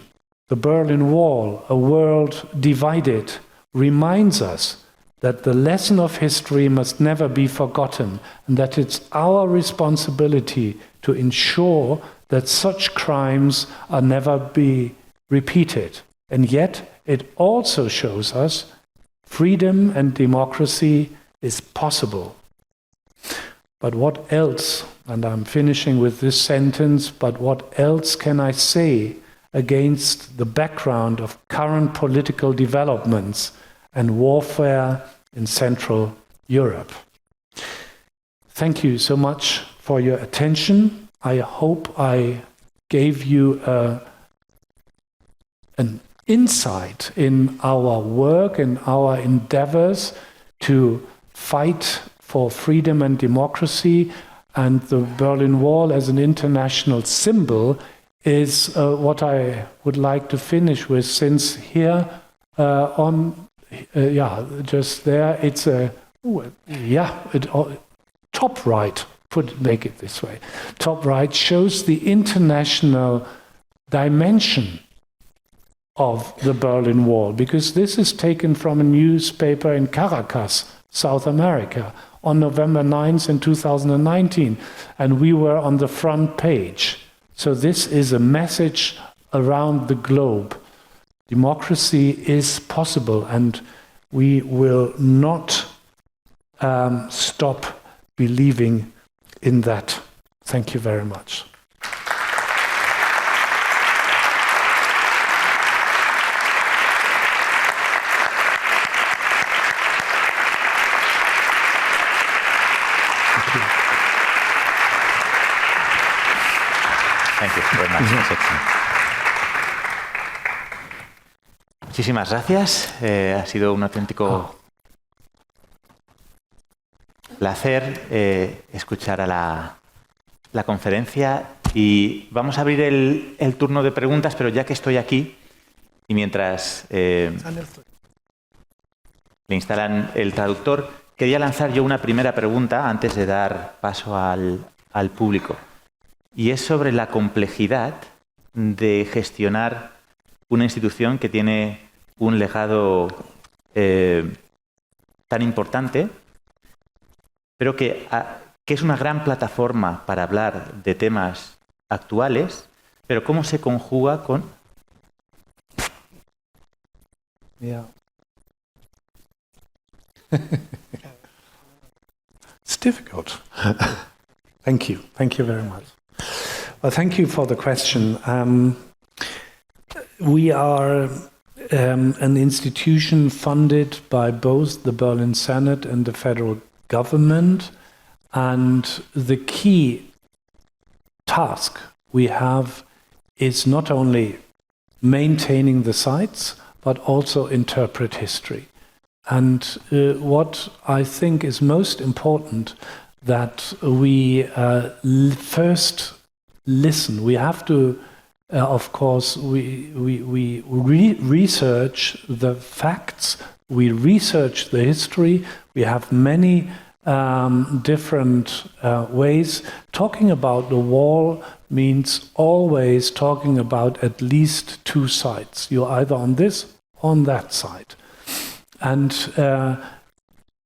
The Berlin Wall, A World Divided, reminds us that the lesson of history must never be forgotten, and that it's our responsibility to ensure that such crimes are never be repeated. And yet, it also shows us freedom and democracy is possible. But what else, and I'm finishing with this sentence, but what else can I say against the background of current political developments and warfare in Central Europe? Thank you so much for your attention. I hope I gave you an insight in our work and our endeavors to fight for freedom and democracy, and the Berlin Wall as an international symbol is what I would like to finish with, since here just there, it's top right, make it this way. Top right shows the international dimension of the Berlin Wall, because this is taken from a newspaper in Caracas, South America, on November 9th in 2019, and we were on the front page. So this is a message around the globe. Democracy is possible, and we will not stop believing in that. Thank you very much. Thank you very much. Muchísimas gracias. Ha sido un auténtico placer escuchar a la conferencia y vamos a abrir el turno de preguntas, pero ya que estoy aquí y mientras le instalan el traductor, quería lanzar yo una primera pregunta antes de dar paso al público. Y es sobre la complejidad de gestionar una institución que tiene un legado tan importante, pero que es una gran plataforma para hablar de temas actuales, pero cómo se conjuga con... Yeah. It's difficult. Thank you. Thank you very much. Well, thank you for the question. We are an institution funded by both the Berlin Senate and the federal government, and the key task we have is not only maintaining the sites, but also interpret history. And what I think is most important, that we first listen. We have to, of course, we research the facts, we research the history. We have many different ways. Talking about the wall means always talking about at least two sides. You're either on this or on that side. And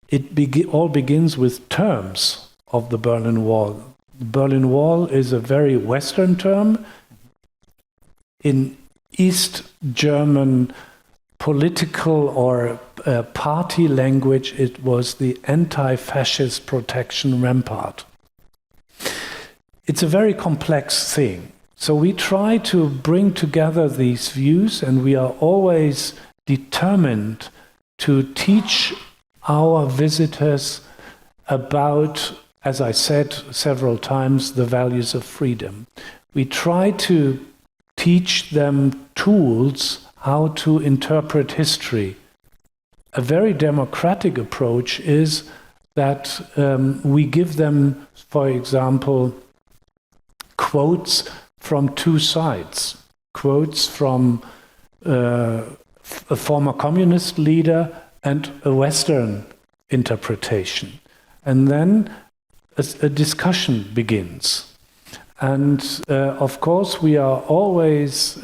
it all begins with terms of the Berlin Wall. The Berlin Wall is a very Western term. In East German political or party language, it was the anti-fascist protection rampart. It's a very complex thing. So we try to bring together these views, and we are always determined to teach our visitors about, as I said several times, the values of freedom. We try to teach them tools how to interpret history. A very democratic approach is that we give them, for example, quotes from two sides, quotes from a former communist leader and a Western interpretation. And then a discussion begins. And of course, we are always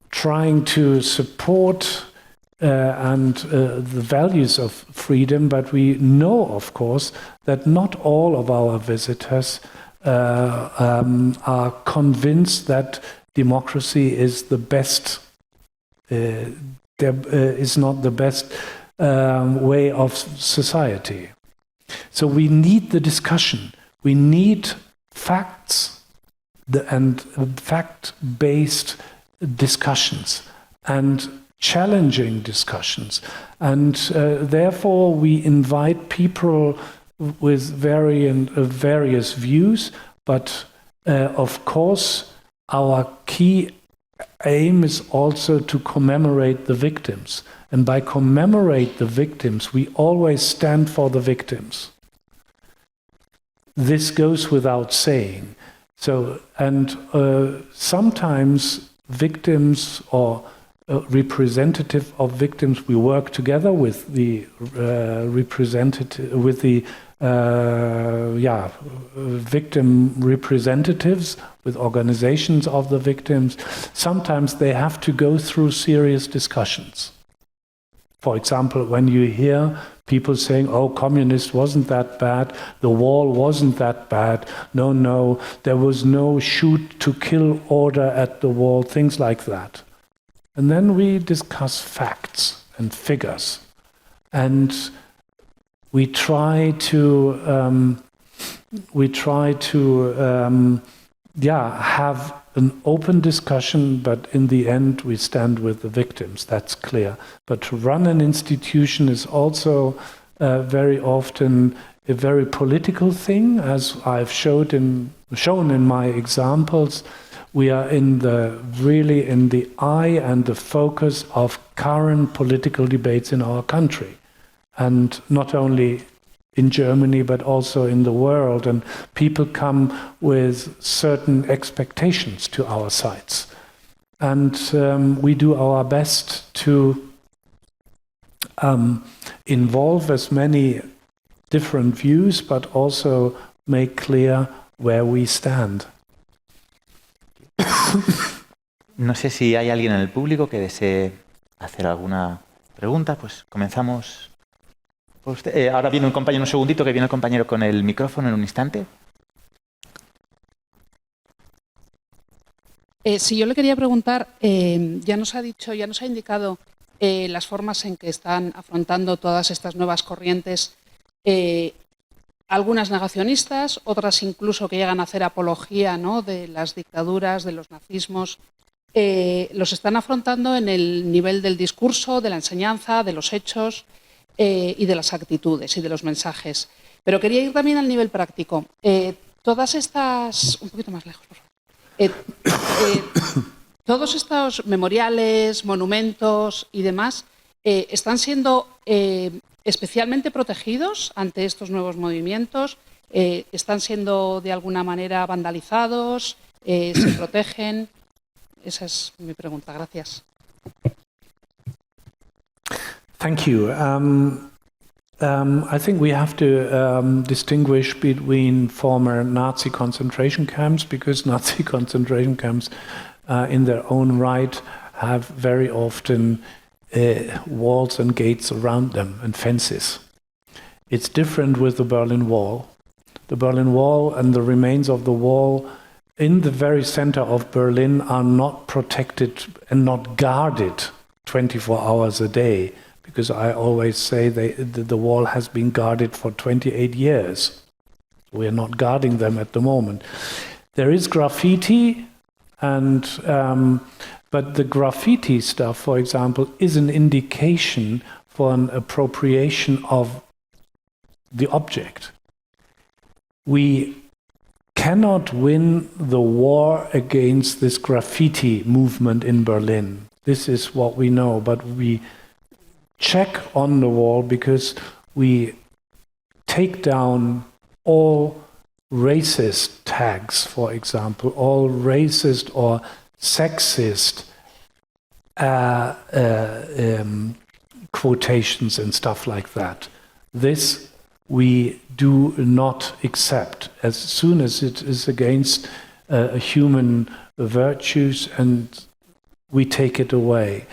trying to support the values of freedom, but we know, of course, that not all of our visitors are convinced that democracy is the best, is not the best way of society. So we need the discussion. We need facts and fact-based discussions and challenging discussions. And therefore we invite people with various views, but of course our key aim is also to commemorate the victims. And by commemorate the victims, we always stand for the victims. This goes without saying. So, and sometimes victims or representative of victims, we work together with the representative, with the victim representatives, with organizations of the victims. Sometimes they have to go through serious discussions. For example, when you hear people saying, oh, communist wasn't that bad, the wall wasn't that bad, no, there was no shoot to kill order at the wall, things like that. And then we discuss facts and figures. And we try to have an open discussion, but in the end we stand with the victims, that's clear. But to run an institution is also very often a very political thing, as I've shown in my examples. We are really in the eye and the focus of current political debates in our country. And not only in Germany, but also in the world. And people come with certain expectations to our sites. And we do our best to involve as many different views, but also make clear where we stand. No sé si hay alguien en el público que desee hacer alguna pregunta. Pues comenzamos. Ahora viene un compañero, un segundito, que viene el compañero con el micrófono en un instante. Sí, yo le quería preguntar, ya nos ha indicado las formas en que están afrontando todas estas nuevas corrientes, algunas negacionistas, otras incluso que llegan a hacer apología, ¿no?, de las dictaduras, de los nazismos. Los están afrontando en el nivel del discurso, de la enseñanza, de los hechos y de las actitudes y de los mensajes. Pero quería ir también al nivel práctico. Todas estas... Un poquito más lejos, por favor. Todos estos memoriales, monumentos y demás están siendo especialmente protegidos ante estos nuevos movimientos, están siendo de alguna manera vandalizados, se protegen. Esa es mi pregunta. Gracias. Thank you. I think we have to distinguish between former Nazi concentration camps, because Nazi concentration camps in their own right have very often walls and gates around them and fences. It's different with the Berlin Wall. The Berlin Wall and the remains of the wall in the very center of Berlin are not protected and not guarded 24 hours a day, because I always say the wall has been guarded for 28 years. We are not guarding them at the moment. There is graffiti, but the graffiti stuff, for example, is an indication for an appropriation of the object. We cannot win the war against this graffiti movement in Berlin. This is what we know, but we check on the wall because we take down all racist tags, for example, all racist or sexist quotations and stuff like that. This we do not accept as soon as it is against human virtues, and we take it away.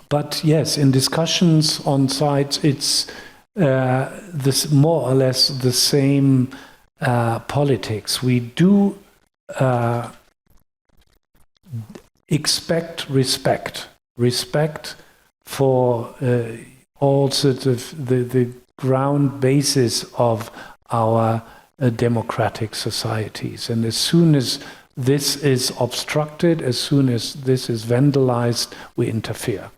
But yes, in discussions on sites, it's this more or less the same politics. We do expect respect for all sorts of the ground basis of our democratic societies. And as soon as this is obstructed, as soon as this is vandalized, we interfere.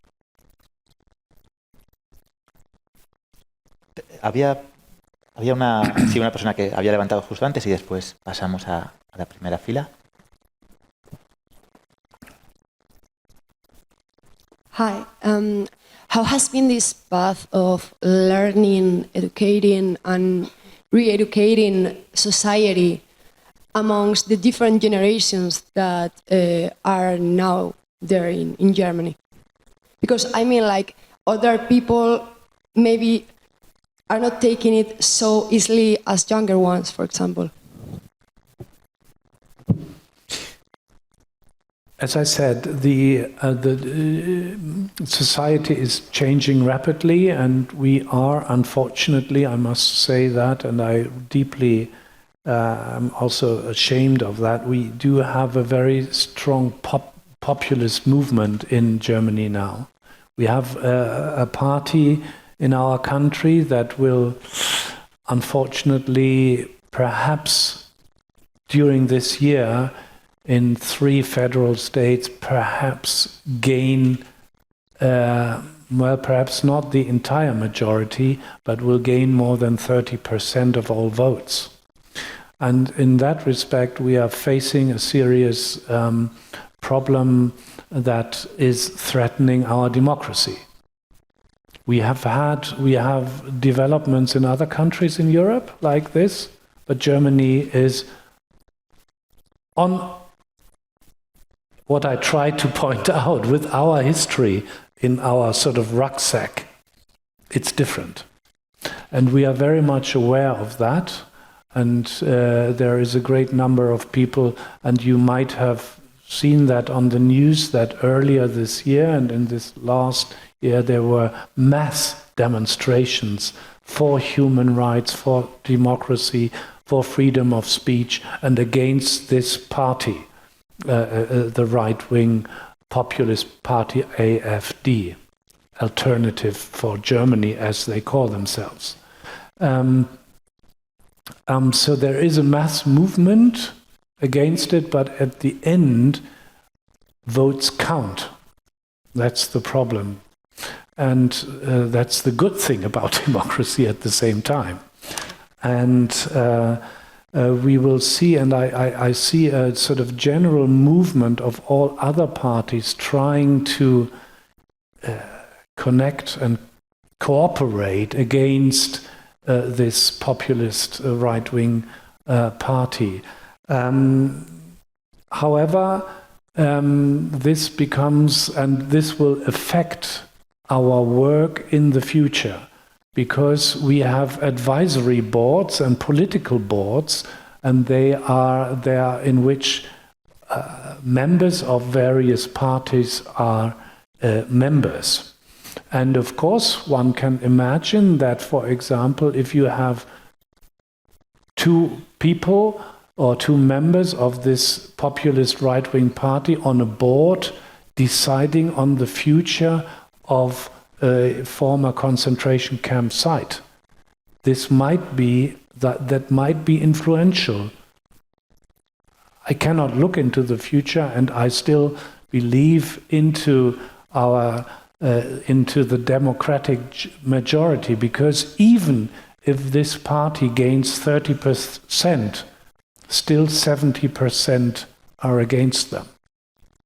Había una persona que había levantado justo antes y después pasamos a la primera fila. Hi. How has been this path of learning, educating, and re-educating society amongst the different generations that are now there in Germany? Because I mean, like, other people maybe are not taking it so easily as younger ones, for example. As I said, the society is changing rapidly, and we are, unfortunately, I must say that, and I deeply am also ashamed of that. We do have a very strong populist movement in Germany now. We have a party in our country that will, unfortunately, perhaps during this year, in 3 federal states, perhaps gain, well, perhaps not the entire majority, but will gain more than 30% of all votes. And in that respect, we are facing a serious problem that is threatening our democracy. We have developments in other countries in Europe like this, but Germany is on what I try to point out with our history in our sort of rucksack. It's different. And we are very much aware of that. And there is a great number of people, and you might have seen that on the news that earlier this year and in this last year there were mass demonstrations for human rights, for democracy, for freedom of speech, and against this party, the right-wing populist party AfD, Alternative for Germany, as they call themselves. So there is a mass movement against it, but at the end, votes count. That's the problem. And that's the good thing about democracy at the same time. And we will see, and I see a sort of general movement of all other parties trying to connect and cooperate against this populist right-wing party. However, this becomes, and this will affect our work in the future, because we have advisory boards and political boards, and they are there in which members of various parties are members. And of course, one can imagine that, for example, if you have two people or two members of this populist right-wing party on a board deciding on the future of a former concentration camp site, this might be that might be influential. I cannot look into the future, and I still believe into the democratic majority, because even if this party gains 30%, still 70% are against them.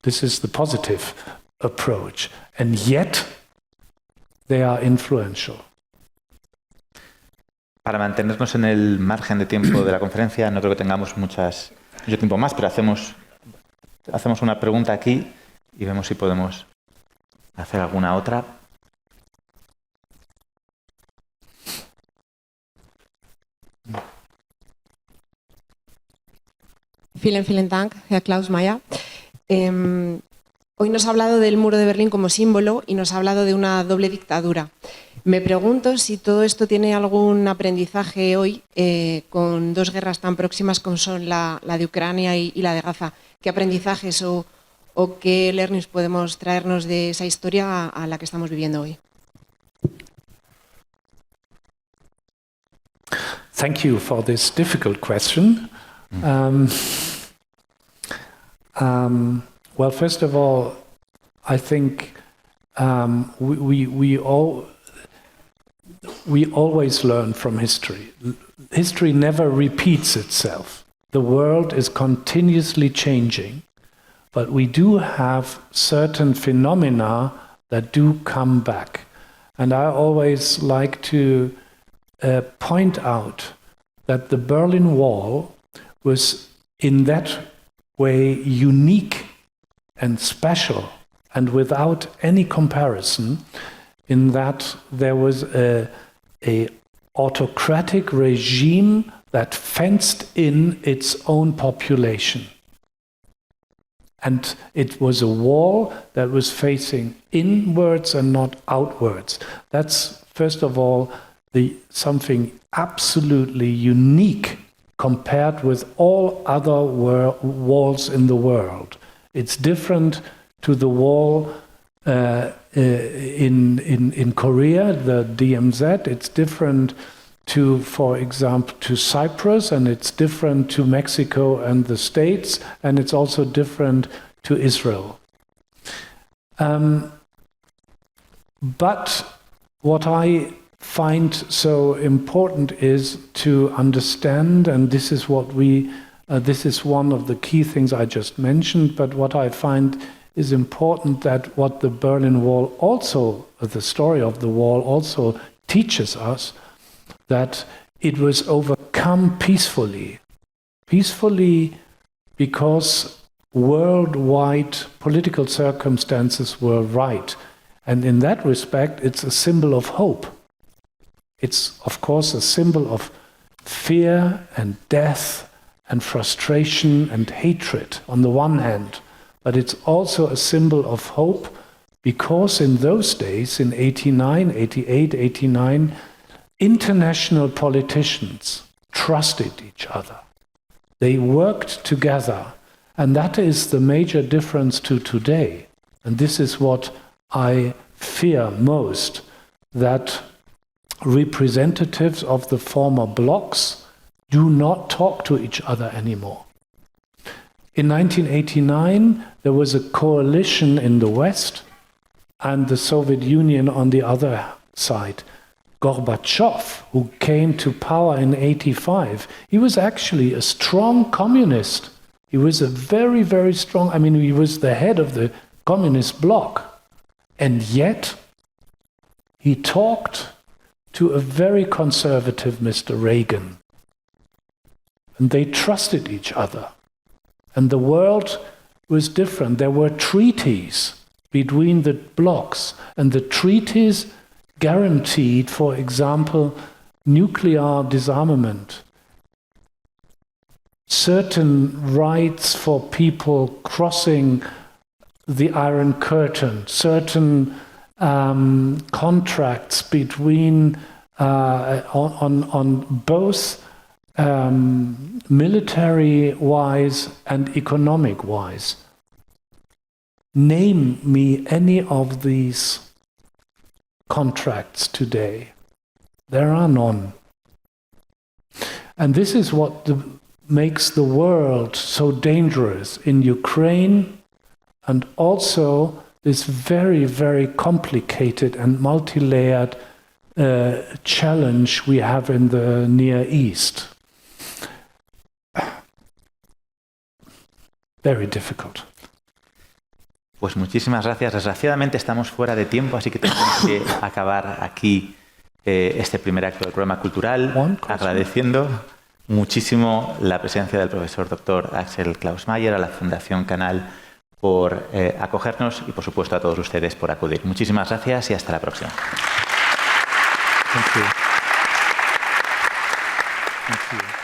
This is the positive approach, and yet they are influential. Para mantenernos en el margen de tiempo de la conferencia, no creo que tengamos mucho tiempo más, pero hacemos una pregunta aquí y vemos si podemos hacer alguna otra. Vielen Dank, Herr Klausmeier. Hoy nos ha hablado del muro de Berlín como símbolo y nos ha hablado de una doble dictadura. Me pregunto si todo esto tiene algún aprendizaje hoy con dos guerras tan próximas como son la de Ucrania y la de Gaza. ¿Qué aprendizajes o qué learnings podemos traernos de esa historia a la que estamos viviendo hoy? Thank you for this difficult question. Well, first of all, I think we always learn from history. History never repeats itself. The world is continuously changing, but we do have certain phenomena that do come back. And I always like to point out that the Berlin Wall was in that way unique and special and without any comparison, in that there was a autocratic regime that fenced in its own population. And it was a wall that was facing inwards and not outwards. That's, first of all, something absolutely unique compared with all other walls in the world. It's different to the wall in Korea, the DMZ. It's different to, for example, to Cyprus, and it's different to Mexico and the States, and it's also different to Israel. But what I find so important is to understand, and this is what this is one of the key things I just mentioned, but what I find is important that what the Berlin Wall also, the story of the wall also teaches us, that it was overcome peacefully. Peacefully because worldwide political circumstances were right. And in that respect, it's a symbol of hope. It's, of course, a symbol of fear and death and frustration and hatred on the one hand. But it's also a symbol of hope because in those days, in 89, 88, 89, international politicians trusted each other. They worked together. And that is the major difference to today. And this is what I fear most, that representatives of the former blocs do not talk to each other anymore. In 1989, there was a coalition in the West and the Soviet Union on the other side. Gorbachev, who came to power in 85, he was actually a strong communist. He was a very, very strong, he was the head of the communist bloc. And yet, he talked to a very conservative Mr. Reagan. And they trusted each other. And the world was different. There were treaties between the blocs. And the treaties guaranteed, for example, nuclear disarmament, certain rights for people crossing the Iron Curtain, certain contracts between on both military-wise and economic-wise. Name me any of these contracts today. There are none. And this is what makes the world so dangerous in Ukraine, and also this very, very complicated and multi-layered challenge we have in the Near East. Very difficult. Pues muchísimas gracias. Desgraciadamente estamos fuera de tiempo, así que tenemos que acabar aquí este primer acto del programa cultural, agradeciendo muchísimo la presencia del profesor doctor Axel Klausmeier, a la Fundación Canal por acogernos y, por supuesto, a todos ustedes por acudir. Muchísimas gracias y hasta la próxima. Thank you. Thank you.